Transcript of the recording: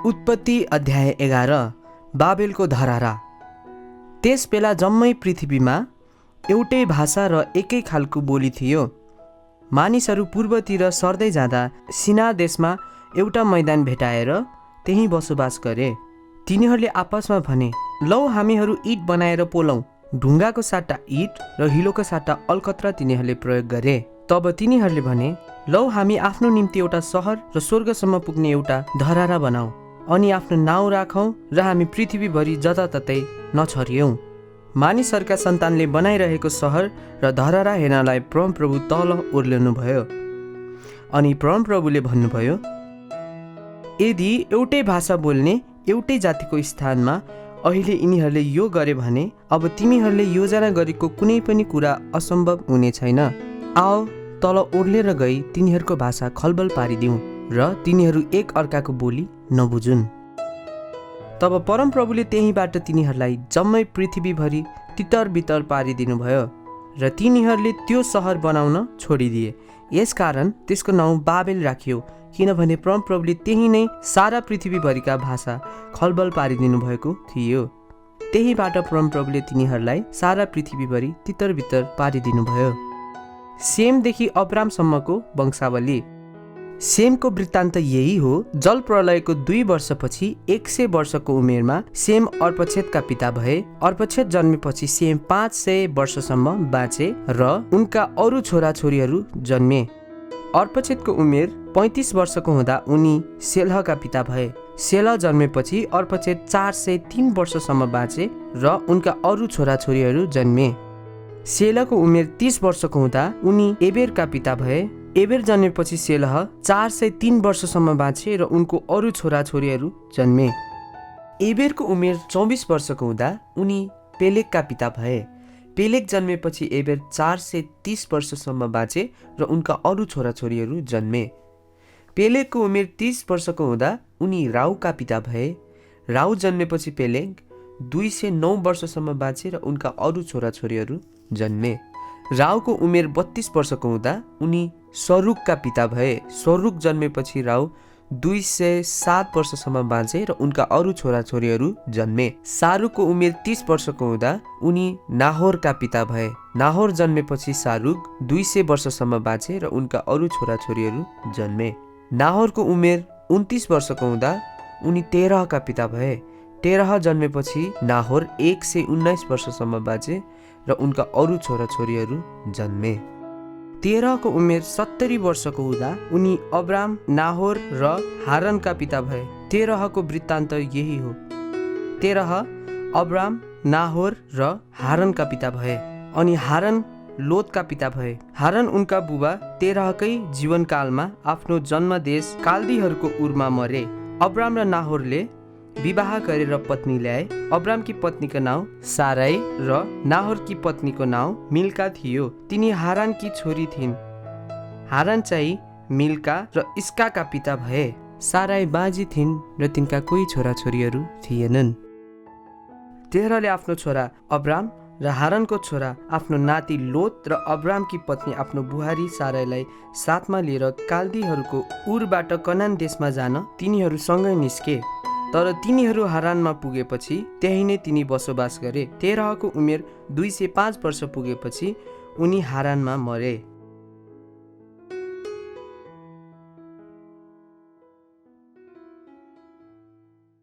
उत्पत्ति अध्याय 11 बाबेलको धरारा। त्यस बेला जम्मै पृथ्वीमा एउटै भाषा र एकै खालको बोली थियो। मानिसहरू पूर्वतिर सर्दै जाँदा सिनार देशमा एउटा मैदान भेटाएर त्यहीँ बसोबास गरे। तिनीहरूले आपसमा भने, लौ हामीहरू इँट बनाएर पोलौँ। ढुङ्गाको सट्टा इँट र हिलोको सट्टा अलकत्रा तिनीहरूले प्रयोग गरे। तब तिनीहरूले भने, लौ हामी आफ्नो निम्ति एउटा सहर र स्वर्गसम्म पुग्ने एउटा धरारा बनाऊ, अनि आफ्नो नाउँ राखौँ र हामी पृथ्वीभरि जताततै नछरियौँ। मानिसहरूका सन्तानले बनाइरहेको सहर र धरारा हेर्नलाई परमप्रभु तल ओर्लिनु भयो। अनि परमप्रभुले भन्नुभयो, यदि एउटै भाषा बोल्ने एउटै जातिको स्थानमा अहिले यिनीहरूले यो गरे भने अब तिमीहरूले योजना गरेको कुनै पनि कुरा असम्भव हुने छैन। आओ तल ओर्लेर गई तिनीहरूको भाषा खलबल पारिदिउँ र तिनीहरू एक अर्काको बोली नबुझुन्। तब परमप्रभुले त्यहीँबाट तिनीहरूलाई जम्मै पृथ्वीभरि तितर बितर पारिदिनु भयो र तिनीहरूले त्यो सहर बनाउन छोडिदिए। यसकारण त्यसको नाउँ बाबेल राखियो, किनभने परमप्रभुले त्यही नै सारा पृथ्वीभरिका भाषा खलबल पारिदिनु भएको थियो। त्यहीबाट परमप्रभुले तिनीहरूलाई सारा पृथ्वीभरि तितर बितर पारिदिनु भयो। सेमदेखि अब्रामसम्मको वंशावली। सेमको वृत्तान्त यही हो। जल प्रलयको 2 वर्षपछि 100 वर्षको उमेरमा सेम अर्पक्षेतका पिता भए। अर्पक्षेत जन्मेपछि सेम 500 वर्षसम्म बाँचे र उनका अरू छोराछोरीहरू जन्मे। अर्पक्षेतको उमेर 35 वर्षको हुँदा उनी सेलहका पिता भए। सेलह जन्मेपछि अर्पक्षेत 403 वर्षसम्म बाँचे र उनका अरू छोराछोरीहरू जन्मे। सेलहको उमेर 30 वर्षको हुँदा उनी एबेरका पिता भए। एबेर जन्मेपछि सेलह 403 वर्षसम्म बाँचे र उनको अरू छोराछोरीहरू जन्मे। एबेरको उमेर 24 वर्षको हुँदा उनी पेलेगका पिता भए। पेलेग जन्मेपछि एबेर 430 वर्षसम्म बाँचे र उनका अरू छोराछोरीहरू जन्मे। पेलेगको उमेर 30 वर्षको हुँदा उनी राउका पिता भए। राउ जन्मेपछि पेलेग 209 वर्षसम्म बाँचे र उनका अरू छोराछोरीहरू जन्मे। राउको उमेर 32 वर्षको हुँदा उनी सरुगका पिता भए। सरुग जन्मेपछि राउ 207 वर्षसम्म बाँचे र उनका अरू छोराछोरीहरू जन्मे। सारुगको उमेर 30 वर्षको हुँदा उनी नाहोरका पिता भए। नाहोर जन्मेपछि सारुग 200 वर्षसम्म बाँचे र उनका अरू छोराछोरीहरू जन्मे। नाहोरको उमेर 29 वर्षको हुँदा उनी तेरहका पिता भए। तेरह जन्मेपछि नाहोर 119 वर्षसम्म बाँचे र उनका अरू छोराछोरीहरू जन्मे। तेरहको उमेर 70 वर्षको हुँदा उनी अब्राम, नाहोर र हारनका पिता भए। तेरहको वृत्तान्त यही हो। तेरह अब्राम, नाहोर र हारनका पिता भए। अनि हारन लोतका पिता भए। हारन उनका बुबा तेरहकै जीवनकालमा आफ्नो जन्मदेश काल्दीहरूको उरमा मरे। अब्राम र नाहोरले विवाह गरेर पत्नी ल्याए। अब्रामकी पत्नीको नाउँ साराई र नाहोरकी पत्नीको नाउँ मिल्का थियो। तिनी हारानकी छोरी थिइन्। हारान चाहिँ मिल्का र इस्काका पिता भए। साराई बाँझी थिइन् र तिनका कोही छोराछोरीहरू थिएनन्। तेरहले आफ्नो छोरा अब्राम र हारानको छोरा आफ्नो नाति लोत र अब्रामकी पत्नी आफ्नो बुहारी साराईलाई साथमा लिएर काल्दीहरूको उरबाट कनान देशमा जान तिनीहरू सँगै निस्के। तर तिनीहरू हारानमा पुगेपछि त्यही नै तिनी बसोबास गरे। तेरहको उमेर 205 वर्ष पुगेपछि उनी हारानमा मरे।